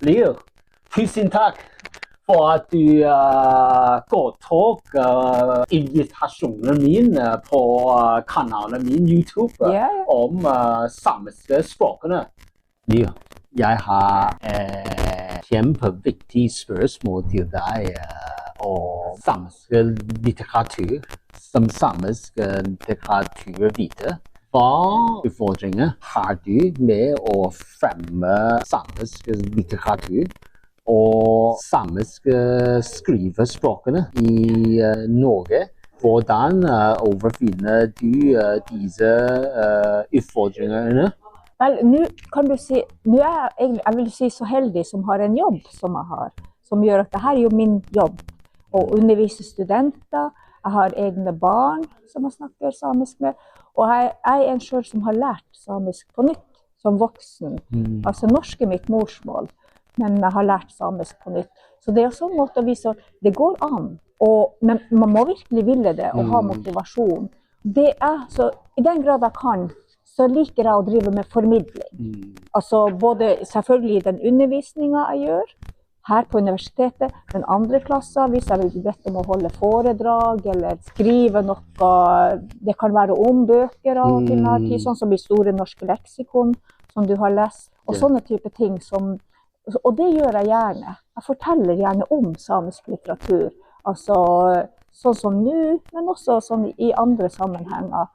Liv, tusen takk for at du godtok invitasjonen min på kanalen min YouTube om samiske språkene. Liv, jeg har kjempeviktig spørsmål til deg om samiske litteratur, som samisk litteraturviter. Hva utfordringer har du med å fremme samisk litteratur og samiske skrivespråkene i Norge? Hvordan overvinner du disse utfordringene? Vel, nå kan du si, nå er jeg vil si så heldig som har en jobb som jeg har, som gjør at dette er jo min jobb, å undervise studenter. Jeg har egne barn som jeg snakker samisk med, og jeg er en selv som har lært samisk på nytt, som voksen. Altså norsk er mitt morsmål, men jeg har lært samisk på nytt. Så det er sånn måte å vise at det går an, men man må virkelig ville det og ha motivasjon. Det er, så i den grad jeg kan, så liker jeg å drive med formidling. Altså både selvfølgelig den undervisningen jeg gjør, her på universitetet, men andre klasser, hvis jeg vil bli bedt om å holde foredrag eller skrive noe, det kan være om bøker av og til, sånn som i Store norske leksikon, som du har lest, og sånne type ting og det gjør jeg gjerne. Jeg forteller gjerne om samisk litteratur, altså sånn som nå, men også sånn i andre sammenhenger.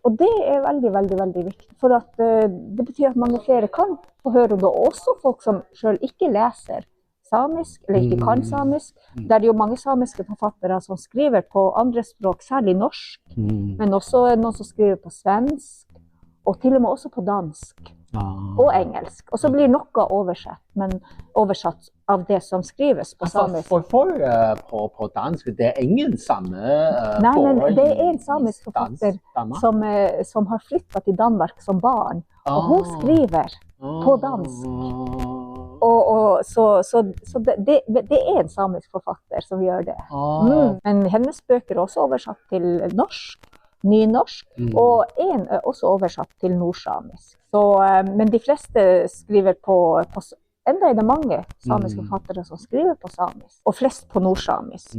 Og det er veldig, veldig, veldig viktig, for at det betyr at mange flere kan få høre om det, også folk som selv ikke leser samisk, eller ikke kan samisk. Der er jo mange samiske forfattere som skriver på andre språk, særlig norsk, men også noen som skriver på svensk, og til og med også på dansk og engelsk. Og så blir noe oversatt, men oversatt av det som skrives på samisk. For på dansk, det er ingen samme Nei, men det er en samisk forfatter som har flyttet til Danmark som barn, og hun skriver på dansk. Så det er en samisk forfatter som gjør det. Men hennes bøker er også oversatt til norsk, nynorsk, og en er også oversatt til nordsamisk. Men de fleste skriver på enda er det mange samiske forfattere som skriver på samisk, og flest på nordsamisk.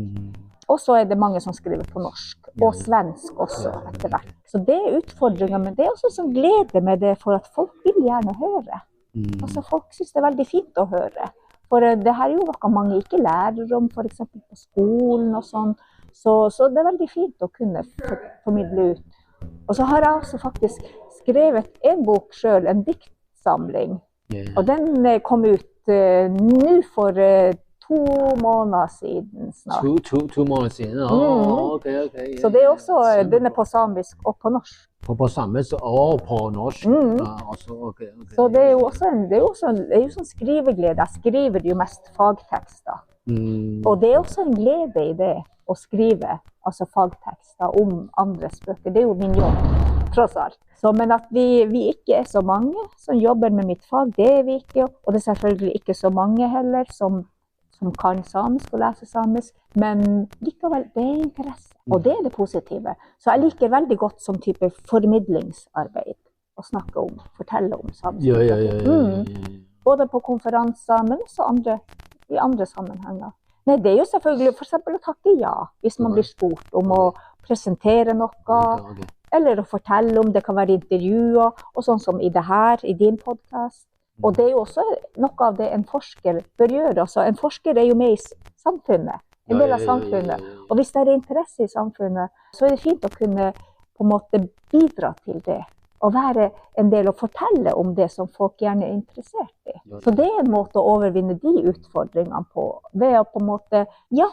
Og så er det mange som skriver på norsk, og svensk også etter hvert. Så det er utfordringer, men det er også sånn glede med det, for at folk vil gjerne høre. Altså folk synes det er veldig fint å høre, for det her er jo noe mange ikke lærer om, for eksempel på skolen og sånn, så det er veldig fint å kunne formidle ut. Og så har jeg også faktisk skrevet en bok selv, en diktsamling, og den kom ut nå for 2 måneder siden snart. 2 måneder siden? Ok. Så det er også, den er på samisk og på norsk. På samisk og på norsk? Så det er jo også sånn skriveglede. Jeg skriver jo mest fagtekster. Og det er også en glede i det, å skrive altså fagtekster om andres bøker. Det er jo min jobb, tross alt. Men at vi ikke er så mange som jobber med mitt fag, det er vi ikke. Og det er selvfølgelig ikke så mange heller som kan samisk og leser samisk, men likevel, det er interesse. Og det er det positive. Så jeg liker veldig godt som type formidlingsarbeid å snakke om, fortelle om samisk. Både på konferanser, men også i andre sammenhenger. Nei, det er jo selvfølgelig for eksempel å takke ja, hvis man blir spurt om å presentere noe, eller å fortelle om det kan være intervjuer, og sånn som i det her, i din podcast. Og det er jo også noe av det en forsker bør gjøre. Altså, en forsker er jo med i samfunnet, en del av samfunnet. Og hvis det er interesse i samfunnet, så er det fint å kunne på en måte bidra til det. Og være en del og fortelle om det som folk gjerne er interessert i. Så det er en måte å overvinne de utfordringene på. Ved å på en måte,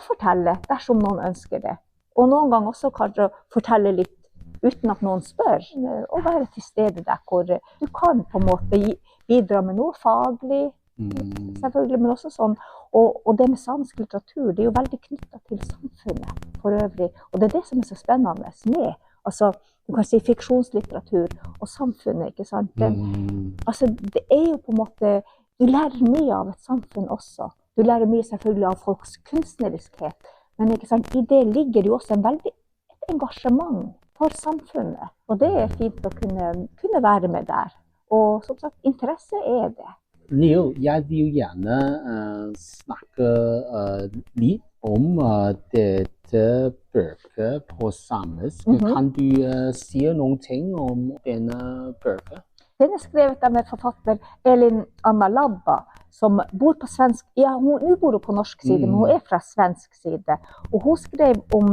fortelle dersom noen ønsker det. Og noen ganger også kanskje fortelle litt uten at noen spør, og være til stede der hvor du kan på en måte bidra med noe faglig, selvfølgelig, men også sånn. Og det med samisk litteratur, det er jo veldig knyttet til samfunnet for øvrig. Og det er det som er så spennende med, altså, du kan si fiksjonslitteratur og samfunnet, ikke sant? Altså, det er jo på en måte, du lærer mye av et samfunn også. Du lærer mye selvfølgelig av folks kunstneriskhet, men ikke sant? I det ligger jo også et engasjement for samfunnet, og det er fint å kunne være med der. Og som sagt, interesse er det. Neil, jeg vil gjerne snakke litt om dette bøker på samisk. Kan du si noen ting om denne bøker? Den skrevet av en forfatter, Elin Anna Labba, som bor på svensk, ja, nå bor hun på norsk side, men hun fra svensk side. Og hun skrev om,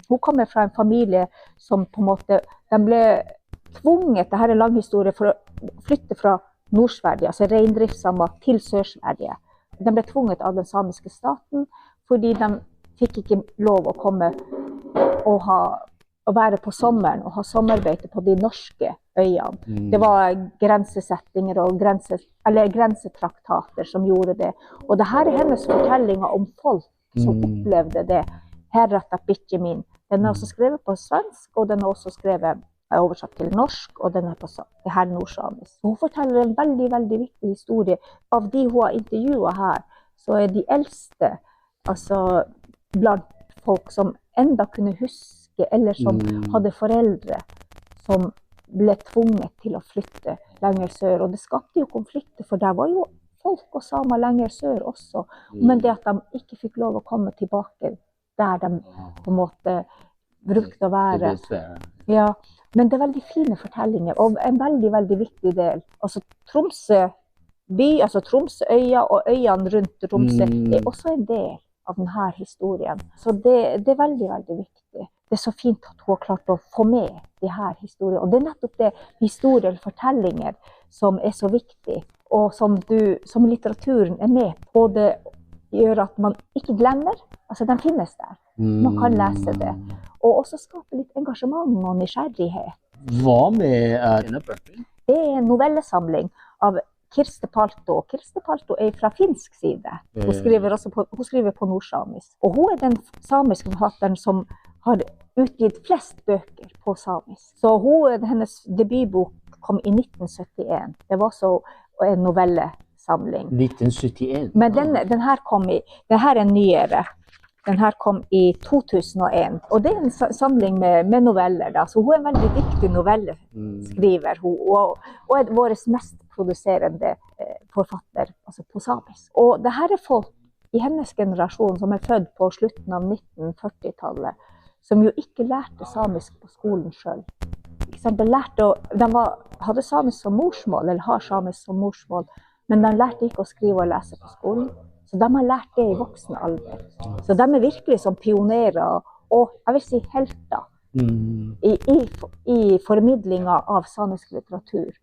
hun kommer fra en familie som på en måte, de ble tvunget, dette er en lang historie, for å flytte fra Nord-Sverige, altså reindriftssamer, til Sør-Sverige. De ble tvunget av den samiske staten, fordi de fikk ikke lov å komme og være på sommeren og ha sommerbeite på de norske øyene. Det var grensesettinger og grensetraktater som gjorde det. Og det her er hennes fortellinger om folk som opplevde det. Herratapitjemin. Den er også skrevet på svensk, og den er også skrevet oversatt til norsk, og den er på det her nordsamisk. Hun forteller en veldig, veldig viktig historie. Av de hun har intervjuet her, så er de eldste, altså blant folk som enda kunne huske, eller som hadde foreldre som ble tvunget til å flytte lenger sør. Og det skapte jo konflikter, for der var jo folk og samer lenger sør også. Men det at de ikke fikk lov å komme tilbake der de på en måte brukte å være. Ja, men det er veldig fine fortellinger, og en veldig, veldig viktig del. Altså Tromsø by, altså Tromsøøya og øyene rundt Tromsø er også en del av denne historien. Så det er veldig, veldig viktig. Det er så fint at hun har klart å få med de her historiene. Og det er nettopp det, historier, fortellinger, som er så viktig, og som litteraturen er med på. Det gjør at man ikke glemmer, altså den finnes der. Man kan lese det. Og også skape litt engasjement og nysgjerrighet. Hva med denne bøken? Det er en novellesamling av Kirsti Palto. Kirsti Palto er fra finsk side. Hun skriver på nordsamisk. Og hun er den samiske forfatteren som har utgitt flest bøker på samisk. Så hennes debutbok kom i 1971. Det var også en novellesamling. 1971? Men den her er nyere. Den her kom i 2001, og det er en samling med noveller. Da. Så hun er en veldig dyktig novelleskriver, og er vår mest produserende forfatter altså på samisk. Og det her er folk i hennes generasjon som er født på slutten av 1940-tallet, som jo ikke lærte samisk på skolen selv. De hadde samisk som morsmål, eller har samisk som morsmål, men de lærte ikke å skrive og lese på skolen. Så de har lært det i voksen alder. Så de er virkelig som pionerer, og jeg vil si helter, i formidlinga av samisk litteratur.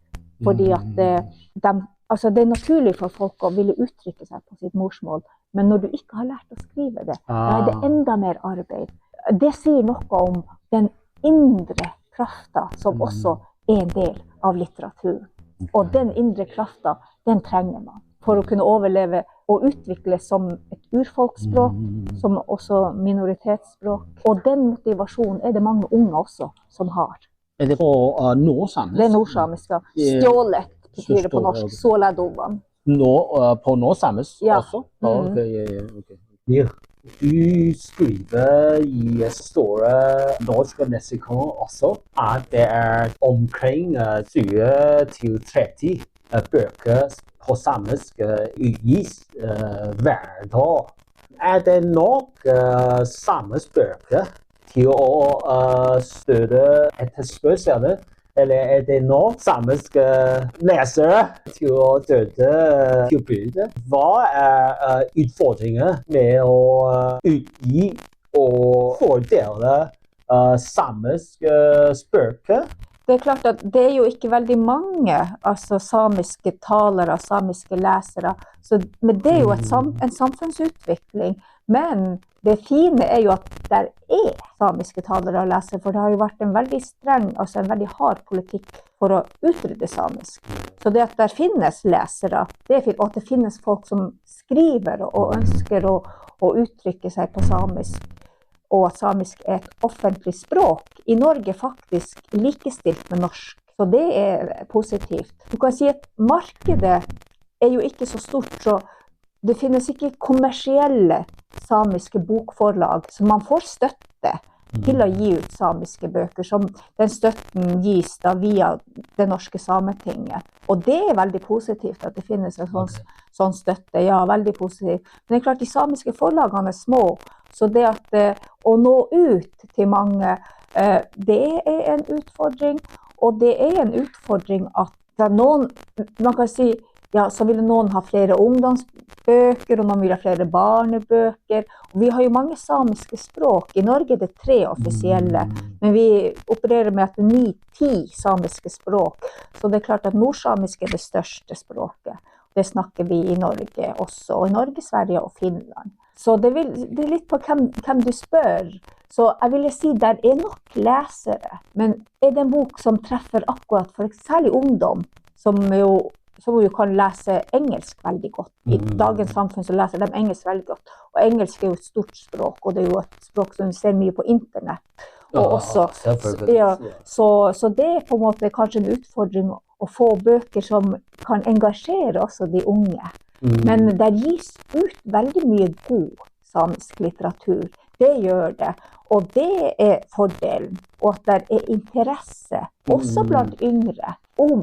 Fordi at det er naturlig for folk å ville uttrykke seg på sitt morsmål, men når du ikke har lært å skrive det, da er det enda mer arbeid. Det sier noe om den indre krafta som også er en del av litteraturen. Og den indre krafta, den trenger man for å kunne overleve og utvikle som et urfolksspråk, som også minoritetsspråk. Og den motivasjonen er det mange unge også som har. Er det på nordsamisk? Det er nordsamisk, ja. Stjålet betyr det på norsk. Såladovan. På nordsamisk også? Okay. Du skriver i store norsk og leksikon også at det er omkring 20-30 bøker på samisk utgis hver dag. Er det nok samisk bøker til å støtte etterspørselen, eller er det nok samiske lesere til å støtte tilbudet? Hva er utfordringen med å utgi og fordele samiske bøker? Det er klart at det er jo ikke veldig mange samiske talere, samiske lesere, men det er jo en samfunnsutvikling. Men det fine er jo at det er samiske talere og lesere, for det har jo vært en veldig streng, en veldig hard politikk for å utrydde samisk. Så det at det finnes lesere, det er fint, og at det finnes folk som skriver og ønsker å uttrykke seg på samisk, og at samisk er et offentlig språk. I Norge faktisk likestilt med norsk, så det er positivt. Du kan si at markedet er jo ikke så stort, så det finnes ikke kommersielle samiske bokforlag, så man får støtte, til å gi ut samiske bøker, som den støtten gis da via det norske Sametinget. Og det veldig positivt at det finnes en sånn støtte, ja, veldig positivt. Men det klart, de samiske forlagene små, så det at å nå ut til mange, det en utfordring, og det en utfordring at noen, man kan si, ja, så vil noen ha flere ungdomsbøker, og noen vil ha flere barnebøker. Og vi har jo mange samiske språk. I Norge det 3 offisielle, men vi opererer med at det 9-10 samiske språk. Så det klart at nordsamisk det største språket. Det snakker vi i Norge også, og i Norge, Sverige og Finland. Så det litt på hvem du spør. Så jeg vil si der nok lesere, men det en bok som treffer akkurat for særlig ungdom, som jo kan lese engelsk veldig godt. I dagens samfunn så leser de engelsk veldig godt. Og engelsk jo et stort språk, og det jo et språk som vi ser mye på internett. Og også, ja, så det på en måte kanskje en utfordring å få bøker som kan engasjere også de unge. Men der gis ut veldig mye god samisk litteratur. Det gjør det, og det fordelen. Og at det interesse, også blant yngre, om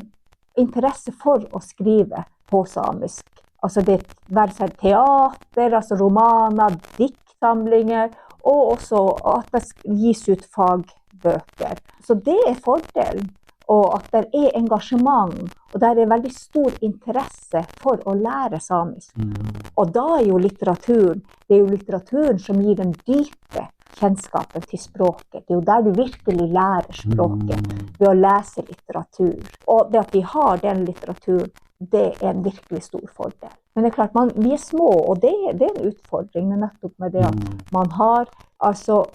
interesse for å skrive på samisk. Altså det være seg teater, altså romaner, diktsamlinger, og også at det gis ut fagbøker. Så det fordelen, og at det engasjement, og det veldig stor interesse for å lære samisk. Og da jo litteraturen, det jo litteraturen som gir den dype kjennskapen til språket. Det jo der du virkelig lærer språket, ved å lese litteratur. Og det at vi har den litteraturen, det en virkelig stor fordel. Men det klart, vi små, og det en utfordring, nettopp med det at man har altså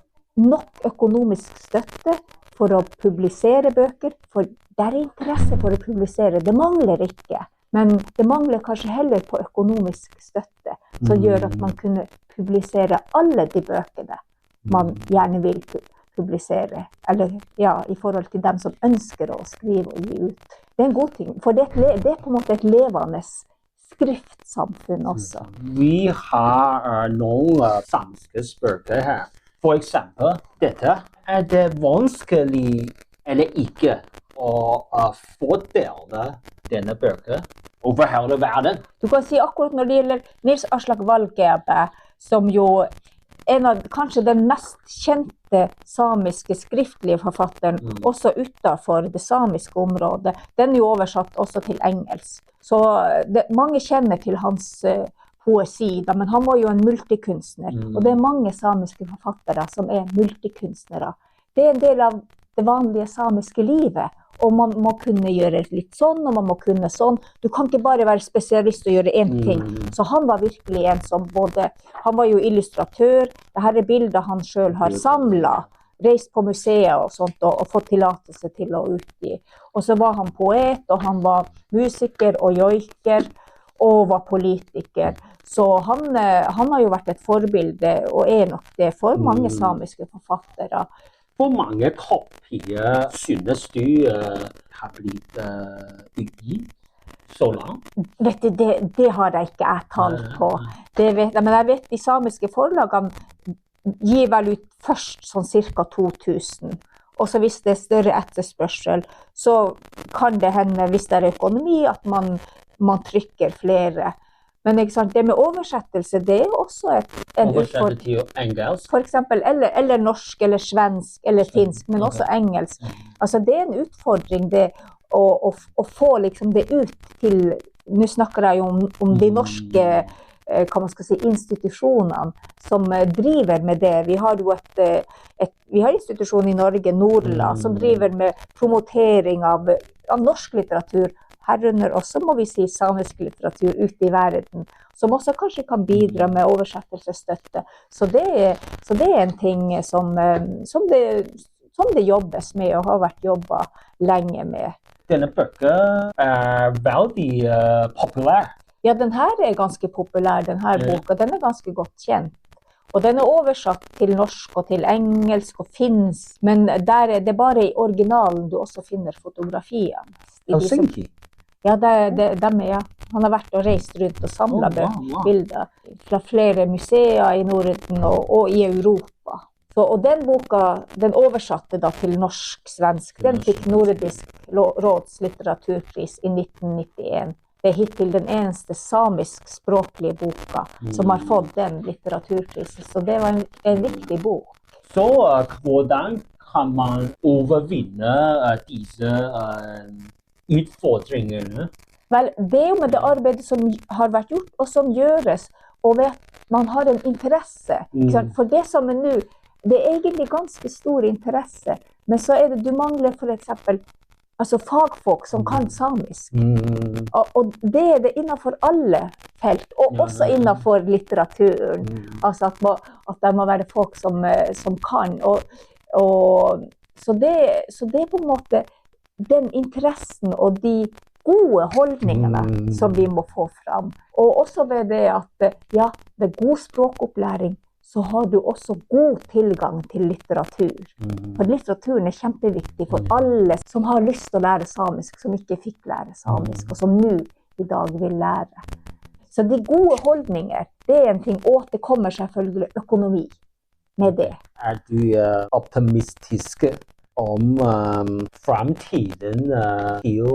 nok økonomisk støtte for å publisere bøker, for det interesse for å publisere, det mangler ikke. Men det mangler kanskje heller på økonomisk støtte, som gjør at man kunne publisere alle de bøkene man gjerne vil publisere, eller ja, i forhold til dem som ønsker å skrive og gi ut. Det en god ting, for det på en måte et levende skriftsamfunn også. Vi har noen samiske bøker her. For eksempel, dette det vanskelig eller ikke å fordele denne bøker over hele verden. Du kan si akkurat når det gjelder Nils Aslak Valkeapää, som jo en av kanskje den mest kjente samiske skriftlige forfatteren, også utenfor det samiske området. Den jo oversatt også til engelsk. Så mange kjenner til hans poesi, men han var jo en multikunstner. Og det mange samiske forfattere som multikunstnere. Det en del av det vanlige samiske livet. Og man må kunne gjøre litt sånn, og man må kunne sånn. Du kan ikke bare være spesialist og gjøre én ting. Så han var virkelig en som han var jo illustratør. Dette bildet han selv har samlet, reist på museet og sånt, og fått tillatelse til å utgi. Og så var han poet, og han var musiker og joiker, og var politiker. Så han har jo vært et forbilde, og nok det for mange samiske forfattere. Hvor mange kopier synes du har blitt utgitt så langt? Vet du, det har jeg ikke tall på. Det vet jeg, men jeg vet de samiske forlagene gir vel ut først sånn ca. 2000. Og så hvis det større etterspørsel, så kan det hende, hvis det økonomi, at man trykker flere. Men ikke sant, det med oversettelse, det også en Oversette til engelsk? For eksempel, eller norsk, eller svensk, eller finsk, men også engelsk. Altså det en utfordring det å få liksom det ut til, nå snakker jeg jo om de norske kan man skal si, institusjonene som driver med det. Vi har jo vi har institusjon i Norge, Nordla, som driver med promotering av norsk litteratur, herunder også må vi si samisk litteratur ute i verden, som også kanskje kan bidra med oversettelsesstøtte. Så det en ting som det jobbes med og har vært jobbet lenge med. Denne bøken veldig populær. Ja, den her ganske populær, den her boka. Den ganske godt kjent. Og den oversatt til norsk og til engelsk og finsk, men der det bare i originalen du også finner fotografiene. Helsinki? Ja, ja. Han har vært og reist rundt og samlet bilder fra flere museer i Norden og i Europa. Og den boka, den oversatte da til norsk-svensk. Den fikk Nordisk råds litteraturpris i 1991. Det hittil den eneste samisk-språklige boka som har fått den litteraturprisen. Så det var en viktig bok. Så hvordan kan man overvinne disse utfordringene? Vel, det jo med det arbeidet som har vært gjort, og som gjøres, og ved at man har en interesse. For det som nå, det egentlig ganske stor interesse, men så det du mangler for eksempel altså fagfolk som kan samisk. Og det det innenfor alle felt, og også innenfor litteraturen. Altså at det må være folk som kan. Så det på en måte den interessen og de gode holdningene som vi må få fram. Og også ved det at ja, ved god språkopplæring så har du også god tilgang til litteratur. For litteraturen kjempeviktig for alle som har lyst til å lære samisk, som ikke fikk lære samisk, og som nå i dag vil lære. Så de gode holdninger, det en ting, og det kommer selvfølgelig økonomi med det. Du optimistisk om fremtiden til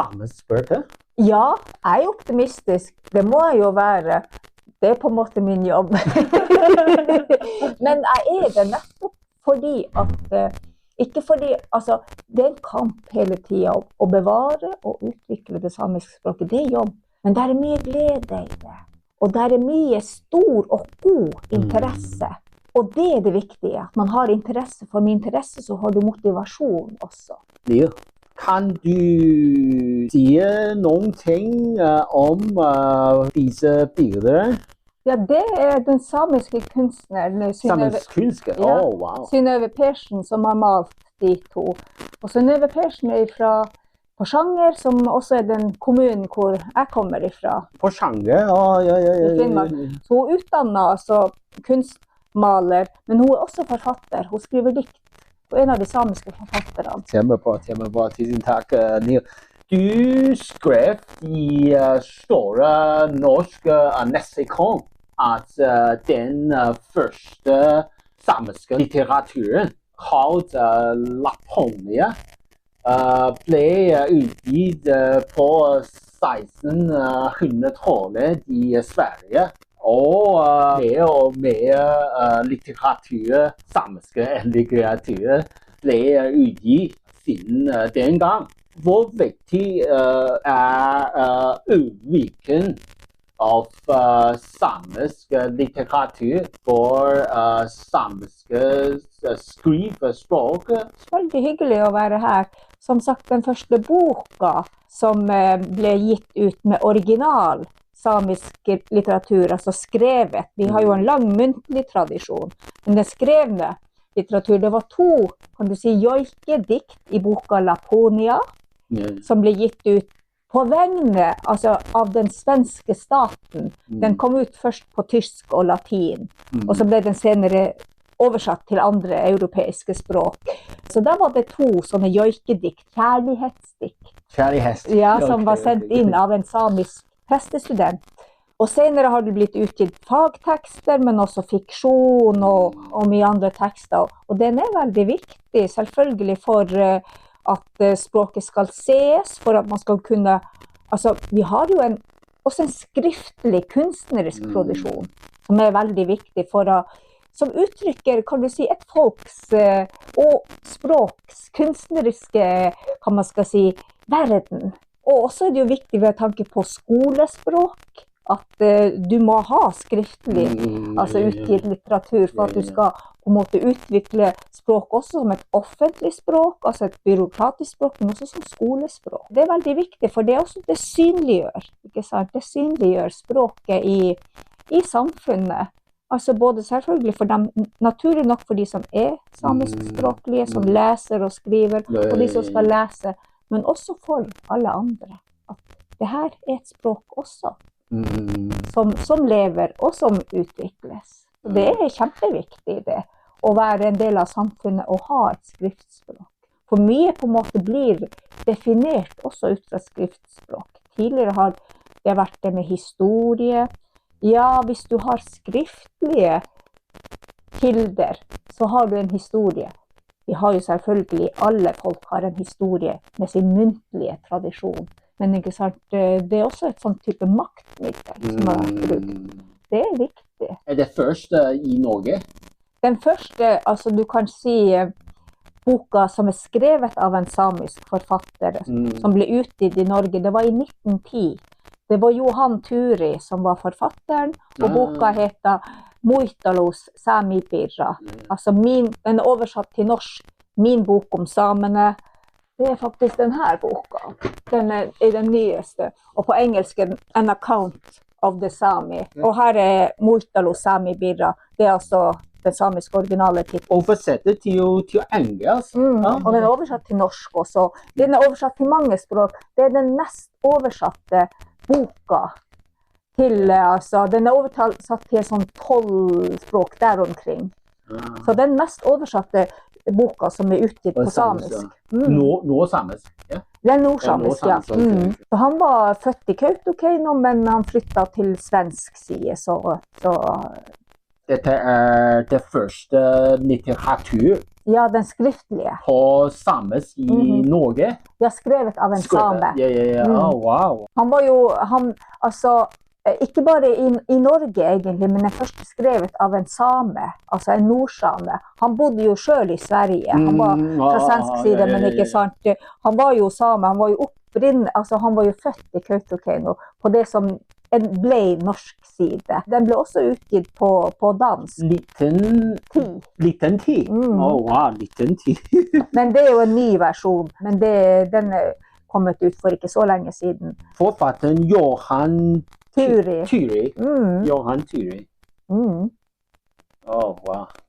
samespråket? Ja, jeg optimistisk. Det må jeg jo være. Det på en måte min jobb. Men jeg det nettopp fordi at, ikke fordi, altså, det en kamp hele tiden å bevare og utvikle det samiske språket, det jobb. Men det mye glede i det. Og det mye stor og god interesse. Og det det viktige, at man har interesse. For med interesse så har du motivasjon også. Ja. Kan du si noen ting om disse bilder? Ja, det den samiske kunstneren Synnøve Persen som har malt de to. Og Synnøve Persen fra Porsanger, som også den kommunen hvor jeg kommer ifra. Porsanger, I Finnmark. Så hun utdannet altså kunstmaler, men hun også forfatter. Hun skriver dikt. Og en av de samiske forfatterne. Kjempebra. Tusen takk, Neil. Du skrev i Store norske leksikon at den første samiske litteraturen, kalt Laponia, ble utgitt på 1600-tallet i Sverige. Og mer og mer litteratur, samiske litteratur, ble utgitt siden den gang. Hvor viktig utviklingen av samisk litteratur for samiske skrivespråk? Veldig hyggelig å være her. Som sagt, den første boka som ble gitt ut med original samisk litteratur, altså skrevet. Vi har jo en lang muntlig tradisjon, men den skrevne litteratur, det var to, kan du si, joikedikt i boka Laponia, som ble gitt ut på vegne altså, av den svenske staten. Den kom ut først på tysk og latin, og så ble den senere oversatt til andre europeiske språk. Så da var det to sånne joikedikt, kjærlighetsdikt, ja, som var sendt inn av en samisk prestestudent. Og senere har det blitt utgitt fagtekster, men også fiksjon og mye andre tekster. Og den veldig viktig, selvfølgelig, for at språket skal ses, for at man skal kunne... Altså, vi har jo også en skriftlig kunstnerisk produksjon, som veldig viktig for å... Som uttrykker, kan du si, et folks og språks kunstneriske, kan man skal si, verden. Og også det jo viktig ved tanke på skolespråk, at du må ha skriftlig, altså utgitt litteratur, for at du skal på en måte utvikle språk også som et offentlig språk, altså et byråkratisk språk, men også som skolespråk. Det veldig viktig, for det også det synliggjør, ikke sant? Det synliggjør språket i samfunnet. Altså både selvfølgelig for dem, naturlig nok for de som samiskspråklige, som leser og skriver, og de som skal lese, men også for alle andre. At det her et språk også, som lever og som utvikles. Det kjempeviktig det, å være en del av samfunnet og ha et skriftspråk. For mye på en måte blir definert også ut fra skriftspråk. Tidligere har det vært det med historie. Ja, hvis du har skriftlige kilder, så har du en historie. Vi har jo selvfølgelig, alle folk har en historie med sin muntlige tradisjon. Men ikke sant, det også et sånn type maktmiddel som har vært brukt. Det viktig. Det første I Norge? Den første, altså du kan si boka som skrevet av en samisk forfatter, som ble utgitt I Norge, det var I 1910. Det var Johan Turi som var forfatteren, og boka heter Muitalos Saamipirra. Altså den oversatt til norsk, min bok om samene. Det faktisk denne boka. Den den nyeste. Og på engelsk An Account of the Sami. Og her Muitalos Saamipirra. Det altså den samiske originale titel. Oversettet til engelsk? Og den oversatt til norsk også. Den oversatt til mange språk. Det den mest oversatte boka til, altså, den oversatt til sånn 12 språk der omkring. Så den mest oversatte boka som utgitt på samisk. Nordsamisk? Ja. Det nordsamisk, ja. Så han var født I Kautokeino, men han flyttet til svensk side, så... Dette det første litteratur? Ja, den skriftlige. På samisk I Norge? Ja, skrevet av en same. Ja. Wow. Han var jo, altså, ikke bare I Norge egentlig, men den første skrevet av en same, altså en nordsame. Han bodde jo selv I Sverige, han var fra svensk side, men ikke sant. Han var jo same, han var jo altså han var jo født I Kautokeino, på det som ble norsk side. Den ble også utgitt på dansk. Liten tid? Wow, liten tid. Men det jo en ny versjon, men den kommet ut for ikke så lenge siden. Forfatteren Johan Turi. Johan Turi. Wow,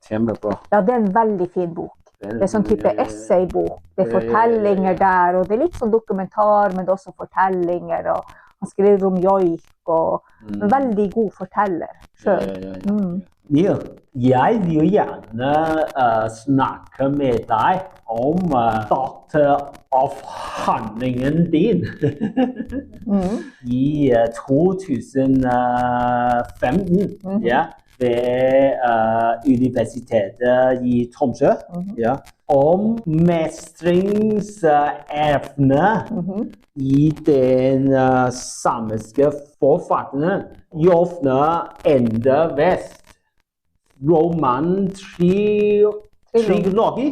kjempebra. Ja, det en veldig fin bok. Det sånn type essaybok. Det fortellinger der, og det litt sånn dokumentar, men det også fortellinger, og han skriver om joik, og en veldig god forteller selv. Neil, jeg vil gjerne snakke med deg om doktoravhandlingen din I 2015, ved Universitetet I Tromsø, om mestringsevne I den samiske forfatteren Jofne Ende Vest. Roman-trilogi,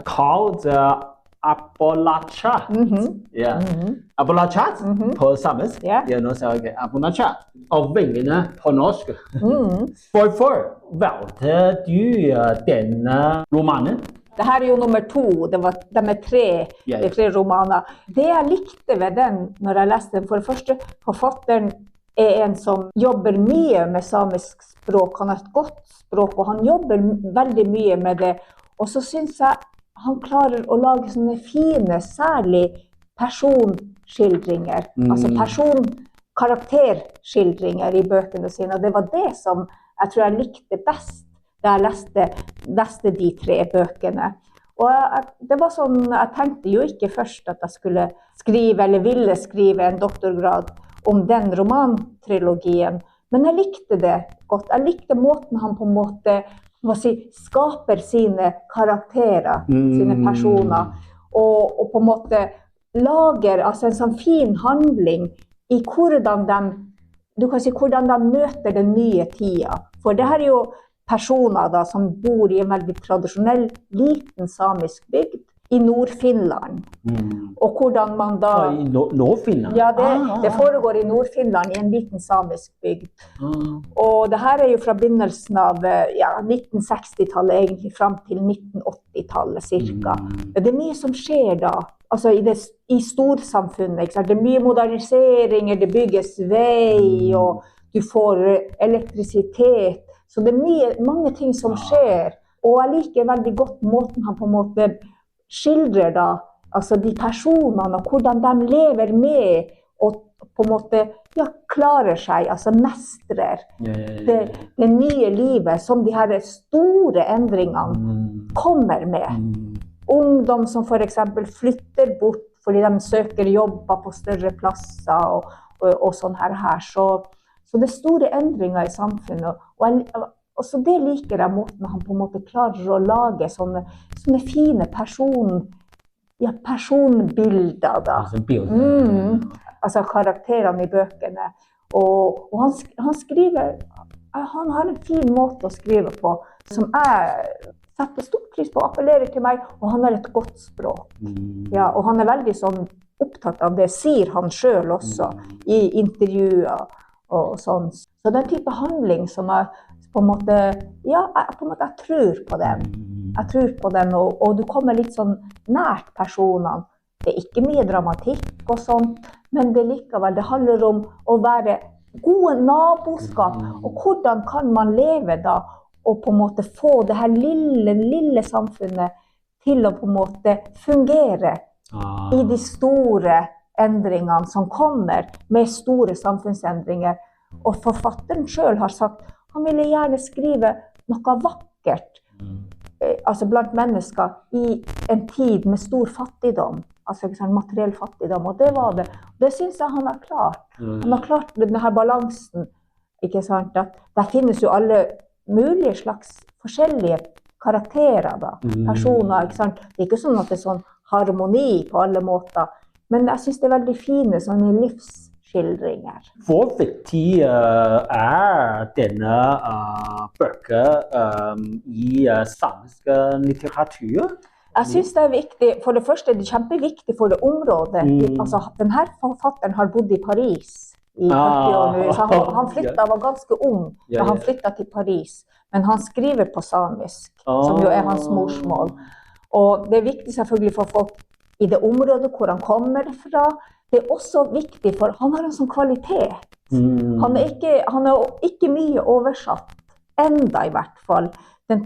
called Appalachat. Appalachat på samisk. Nå sier jeg Appalachat. Og vingene på norsk. Hvorfor valgte du denne romanen? Det her jo nummer 2, de tre romaner. Det jeg likte ved den når jeg leste den, for det første, forfatteren en som jobber mye med samisk språk, han har et godt språk, og han jobber veldig mye med det. Og så synes jeg han klarer å lage sånne fine, særlig personskildringer, altså karakterskildringer I bøkene sine, og det var det som jeg tror jeg likte best da jeg leste de 3 bøkene. Og det var sånn, jeg tenkte jo ikke først at jeg skulle skrive, eller ville skrive en doktorgrad om den romantrilogien, men jeg likte det godt. Jeg likte måten han på en måte skaper sine karakterer, sine personer, og på en måte lager altså en sånn fin handling I hvordan de møter den nye tida. For det her jo personer da, som bor I en veldig tradisjonell, liten samisk bygd I Nord-Finland. Og hvordan man da... I Nord-Finland? Ja, det foregår I Nord-Finland, I en liten samisk bygd. Og det her jo fra begynnelsen av 1960-tallet, egentlig frem til 1980-tallet cirka. Det mye som skjer da, altså I storsamfunnet, ikke sant? Det mye moderniseringer, det bygges vei, og du får elektrisitet. Så det mange ting som skjer, og jeg liker veldig godt måten han på en måte skildrer da, altså de personene, og hvordan de lever med, og på en måte klarer seg, altså mestrer det nye livet, som de her store endringene kommer med. Ungdom som for eksempel flytter bort, fordi de søker jobber på større plasser, og sånn her. Så det store endringer I samfunnet, og Og så det liker jeg måten han på en måte klarer å lage sånne fine personbilder da. Altså karakterene i bøkene. Og han skriver, han har en fin måte å skrive på, som jeg setter stor pris på, appellerer til meg, og han har et godt språk. Ja, og han er veldig sånn opptatt av det, sier han selv også, i intervjuer og sånn. Så den type handling som jeg på en måte, jeg tror på den. Jeg tror på den, og du kommer litt sånn nært personene. Det er ikke mye dramatikk og sånt, men det likevel, det handler om å være gode naboskap, og hvordan kan man leve da, og på en måte få det her lille samfunnet til å på en måte fungere i de store endringene som kommer med store samfunnsendringer. Og forfatteren selv har sagt, han ville gjerne skrive noe vakkert, altså blant mennesker i en tid med stor fattigdom, altså materiell fattigdom, og det var det. Det synes jeg han har klart. Han har klart denne balansen, ikke sant, at der finnes jo alle mulige slags forskjellige karakterer da, personer, ikke sant. Det er ikke sånn at det er sånn harmoni på alle måter, men jeg synes det er veldig fine sånne livsskildringer. Hvor viktig denne bøker i samisk litteratur? Jeg synes det er viktig, for det første er det kjempeviktig for det området. Altså, denne forfatteren har bodd i Paris i 40 år nå, så han flyttet, var ganske ung da han flyttet til Paris. Men han skriver på samisk, som jo er hans morsmål. Og det er viktig selvfølgelig for folk i det området hvor han kommer fra. Det er også viktig, for han har en sånn kvalitet. Han er ikke mye oversatt, enda i hvert fall. Den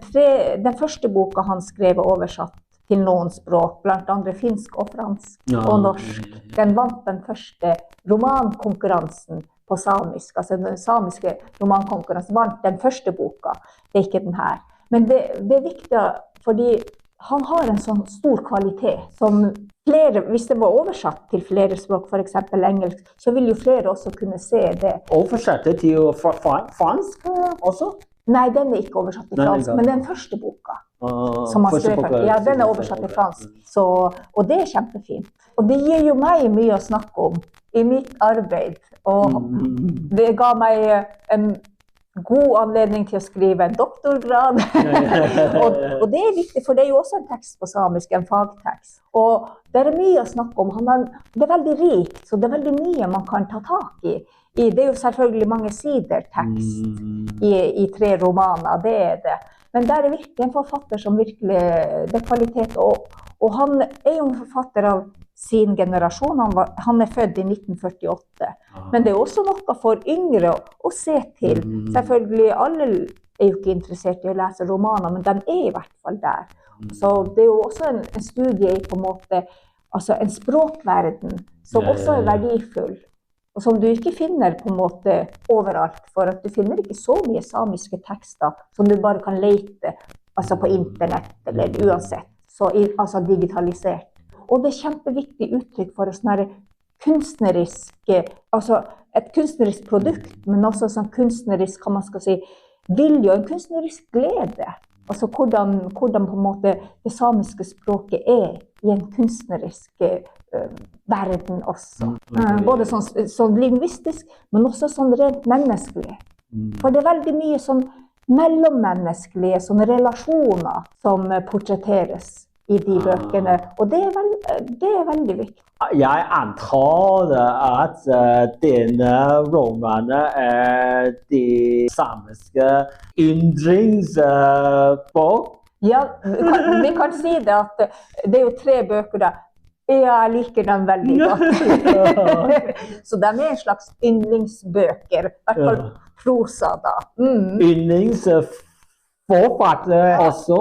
første boka han skrev oversatt til noen språk, blant andre finsk og fransk og norsk. Den vant den første romankonkurransen på samisk, altså den samiske romankonkurransen vant den første boka, det er ikke den her. Men det er viktig, fordi han har en sånn stor kvalitet, som flere, hvis det var oversatt til flere språk, for eksempel engelsk, så vil jo flere også kunne se det. Oversatt til fransk også? Nei, den er ikke oversatt til fransk, men den første boka som han skrev, den er oversatt til fransk, og det er kjempefint. Og det gir jo meg mye å snakke om i mitt arbeid, og det ga meg en god anledning til å skrive en doktorgrad. Og det er viktig, for det er jo også en tekst på samisk, en fagtekst. Og det er mye å snakke om. Det er veldig rikt, så det er veldig mye man kan ta tak i. Det er jo selvfølgelig mange sider tekst i 3 romaner, det er det. Men der er virkelig en forfatter som virkelig, det er kvalitet, og han er jo en forfatter av sin generasjon, han er født i 1948. Men det er også noe for yngre å se til. Selvfølgelig, alle er jo ikke interessert i å lese romaner, men de er i hvert fall der. Så det er jo også en studie i på en måte, altså en språkverden, som også er verdifull. Og som du ikke finner på en måte overalt, for at du finner ikke så mye samiske tekster som du bare kan lete altså på internett eller uansett, altså digitalisert. Og det er kjempeviktig uttrykk for et kunstnerisk, altså et kunstnerisk produkt, men også sånn kunstnerisk, hva man skal si, vilje og en kunstnerisk glede. Altså hvordan på en måte det samiske språket er i en kunstnerisk verden også. Både sånn lingvistisk, men også sånn rent menneskelig. For det er veldig mye sånn mellommenneskelige sånne relasjoner som portretteres i de bøkene, og det er veldig viktig. Jeg antar at denne romanen er det samiske yndlingsbok. Ja, vi kan si det at det er jo 3 bøker da. Jeg liker dem veldig godt. Så de er en slags yndlingsbøker, i hvert fall prosa da. Yndlingsforfatter også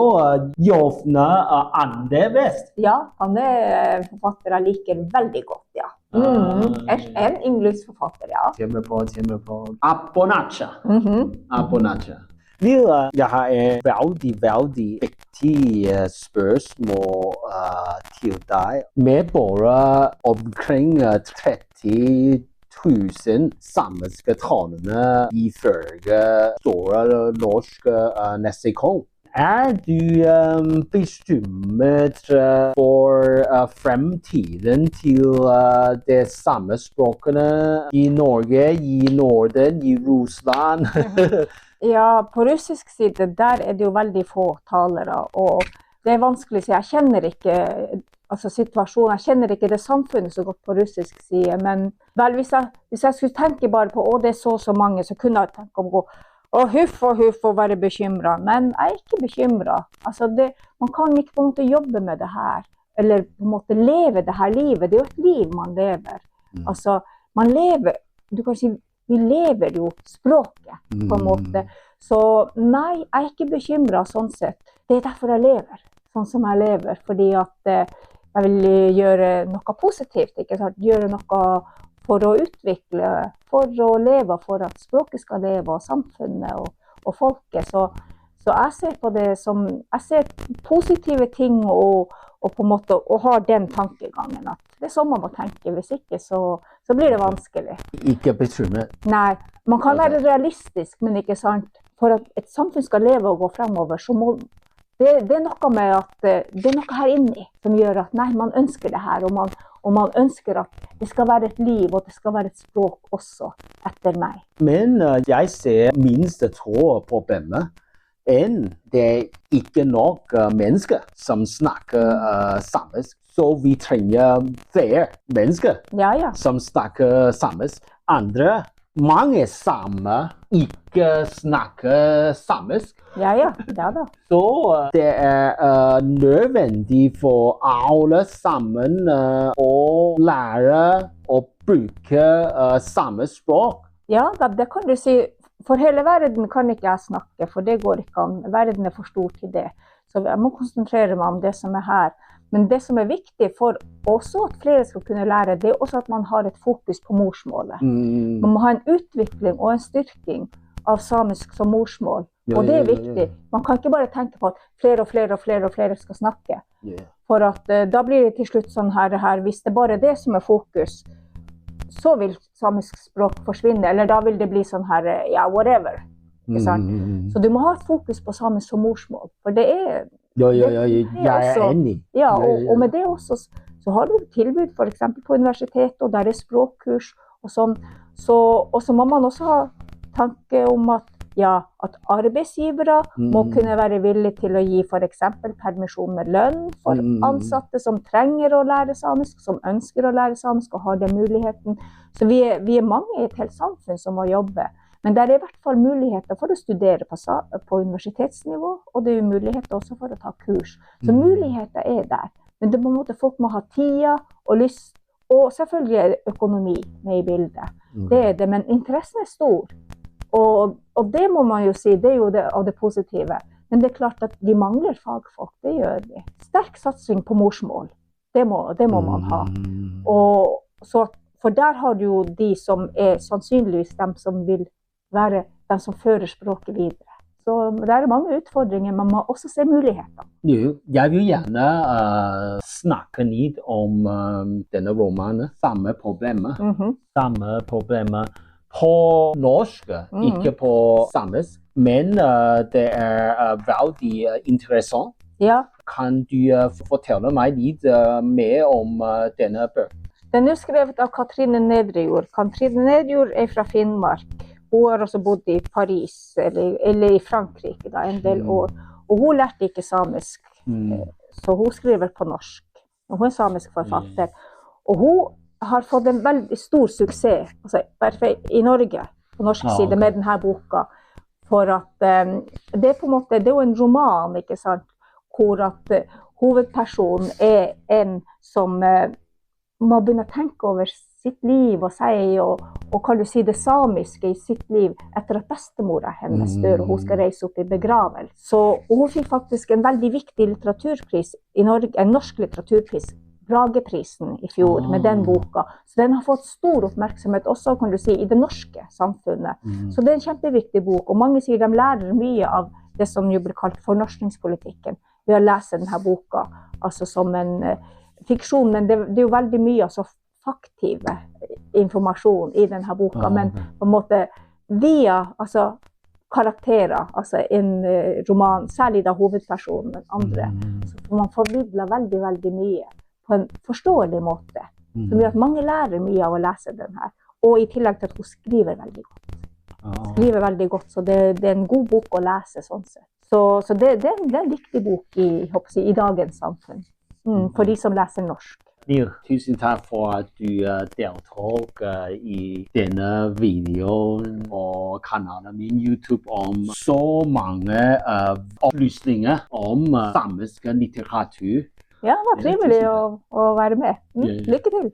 Jovne Ande West. Ja, han er forfatter jeg liker veldig godt, ja. En yndlingsforfatter, ja. Kjempe på. Abonacha. Jeg har et veldig viktig spørsmål til deg. Med bare omkring 30 1000 samiske talene ifølge Store norske leksikon. Du bekymret for fremtiden til de samme språkene i Norge, i Norden, i Russland? Ja, på russisk side, der det jo veldig få talere, og det vanskelig, så jeg kjenner ikke situasjonen, jeg kjenner ikke det samfunnet så godt på russisk side, men vel, hvis jeg skulle tenke bare på, det så mange, så kunne jeg tenke om å gå, huff og være bekymret, men jeg ikke bekymret. Man kan ikke på en måte jobbe med det her, eller på en måte leve det her livet, det jo et liv man lever. Man lever, du kan si, vi lever jo språket på en måte, så nei, jeg ikke bekymret sånn sett. Det derfor jeg lever, sånn som jeg lever, fordi at jeg vil gjøre noe positivt, ikke sant? Gjøre noe for å utvikle, for å leve, for at språket skal leve, og samfunnet og folket. Så jeg ser på det som, jeg ser positive ting og på en måte, og har den tankegangen at det sånn man må tenke, hvis ikke så blir det vanskelig. Ikke bekymret? Nei, man kan være realistisk, men ikke sant, for at et samfunn skal leve og gå fremover, så må det noe med at det noe her inni som gjør at nei, man ønsker det her, og man ønsker at det skal være et liv, og det skal være et språk også etter meg. Men jeg ser minst to problemer. Det ikke nok mennesker som snakker samisk, så vi trenger flere mennesker som snakker samisk. Andre, mange samer ikke snakker samisk. Ja da. Så det nødvendig for alle sammen å lære å bruke samisk språk. Ja, det kan du si. For hele verden kan ikke jeg snakke, for det går ikke an. Verden for stor til det. Så jeg må konsentrere meg om det som her. Men det som viktig for også at flere skal kunne lære, det også at man har et fokus på morsmålet. Man må ha en utvikling og en styrking av samisk som morsmål. Og det viktig. Man kan ikke bare tenke på at flere skal snakke. For at da blir det til slutt sånn her, hvis det bare det som fokus, så vil samisk språk forsvinne, eller da vil det bli sånn her, whatever. Ikke sant? Så du må ha et fokus på samisk som morsmål, for det jeg enig. Ja, og med det også, så har du tilbud for eksempel på universitetet, og der språkkurs og sånn, så må man også ha tanke om at arbeidsgivere må kunne være villige til å gi for eksempel permisjon med lønn for ansatte som trenger å lære samisk, som ønsker å lære samisk og har den muligheten. Så vi mange i et helt samfunn som må jobbe. Men det i hvert fall muligheter for å studere på universitetsnivå, og det muligheter også for å ta kurs. Så muligheter der. Men det på en måte folk må ha tida og lyst, og selvfølgelig økonomi med i bildet. Det det, men interessen stor. Og det må man jo si, det jo det av det positive. Men det klart at de mangler fagfolk, det gjør vi. Sterk satsing på morsmål, det må man ha. For der har du jo de som sannsynligvis dem som vil være dem som fører språket videre. Så det mange utfordringer, man må også se muligheter. Jeg vil gjerne snakke litt om denne romanen, samme problemer. Samme problemer på norsk, ikke på samisk, men det veldig interessant. Ja. Kan du fortelle meg litt mer om denne bøken? Den skrevet av Katrine Nedrejord. Katrine Nedrejord fra Finnmark. Hun har også bodd i Paris, eller i Frankrike da, en del år. Og hun lærte ikke samisk, så hun skriver på norsk. Og hun samisk forfatter. Og hun har fått en veldig stor suksess, i Norge, på norsk side, med denne boka. For at det på en måte, det jo en roman, ikke sant? Hvor at hovedpersonen en som må begynne å tenke over sitt liv og seg, og kan du si det samiske i sitt liv etter at bestemora hennes dør, og hun skal reise opp i begravelse. Så hun fikk faktisk en veldig viktig litteraturpris i Norge, en norsk litteraturpris, Brageprisen i fjor, med den boka. Så den har fått stor oppmerksomhet også, kan du si, i det norske samfunnet. Så det en kjempeviktig bok, og mange sier de lærer mye av det som jo blir kalt fornorskningspolitikken, ved å lese denne boka, altså som en fiksjon, men det jo veldig mye, altså faktive informasjon i denne boka, men på en måte via altså, karakterer, altså en roman, særlig da hovedpersonen, men andre, så får man formidlet veldig, veldig mye på en forståelig måte, som gjør at mange lærer mye av å lese den her, og i tillegg til at hun skriver veldig godt. Skriver veldig godt, så det er en god bok å lese sånn sett. Så det er en viktig bok i dagens samfunn, for de som leser norsk. Tusen takk for at du deltok i denne videoen og kanalen min YouTube om så mange opplysninger om samisk litteratur. Ja, det var trivelig å være med. Lykke til!